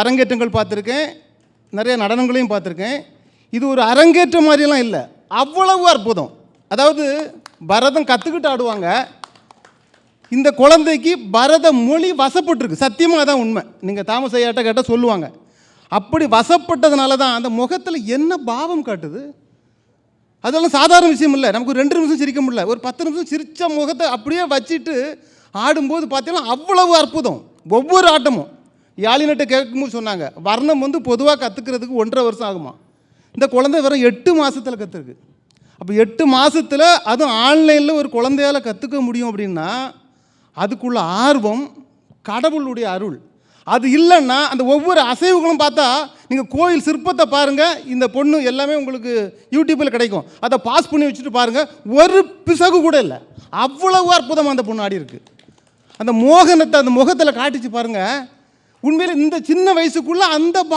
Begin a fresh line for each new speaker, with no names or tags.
அரங்கேற்றங்கள் பார்த்துருக்கேன், நிறைய நடனங்களையும் பார்த்துருக்கேன். இது ஒரு அரங்கேற்றம் மாதிரியெல்லாம் இல்லை, அவ்வளவு அற்புதம். அதாவது பரதம் கற்றுக்கிட்டு ஆடுவாங்க. இந்த குழந்தைக்கு பரத மொழி வசப்பட்டுருக்கு, சத்தியமாக அதான் உண்மை. நீங்கள் தாமஸ் ஐயாட்ட கேட்டால் சொல்லுவாங்க. அப்படி வசப்பட்டதுனால தான் அந்த முகத்தில் என்ன பாவம் காட்டுது. அதெல்லாம் சாதாரண விஷயம் இல்லை. நமக்கு ஒரு 2 நிமிஷம் சிரிக்க முடியல, ஒரு 10 நிமிஷம் சிரித்த முகத்தை அப்படியே வச்சுட்டு ஆடும்போது பார்த்தீங்கன்னா அவ்வளவு அற்புதம். ஒவ்வொரு ஆட்டமும் யாழினட்டை கேட்கும்போது சொன்னாங்க, வர்ணம் வந்து பொதுவாக கற்றுக்கிறதுக்கு 1.5 வருஷம் ஆகுமா. இந்த குழந்தை வெறும் 8 மாதத்தில் கற்றுருக்கு. அப்போ 8 மாதத்தில் அதுவும் ஆன்லைனில் ஒரு குழந்தையால் கற்றுக்க முடியும் அப்படின்னா அதுக்குள்ள ஆர்வம் கடவுளுடைய அருள். அது இல்லைன்னா அந்த ஒவ்வொரு அசைவுகளும் பார்த்தா, நீங்கள் கோயில் சிற்பத்தை பாருங்கள், இந்த பொண்ணு எல்லாமே உங்களுக்கு யூடியூப்பில் கிடைக்கும், அதை பாஸ் பண்ணி வச்சுட்டு பாருங்கள், ஒரு பிசகு கூட இல்லை. அவ்வளவு அற்புதமாக அந்த பொண்ணு ஆடி இருக்கு. அந்த மோகனத்தை அந்த முகத்தில் காட்டிச்சு பாருங்கள். உண்மையில் இந்த சின்ன வயசுக்குள்ளே அந்த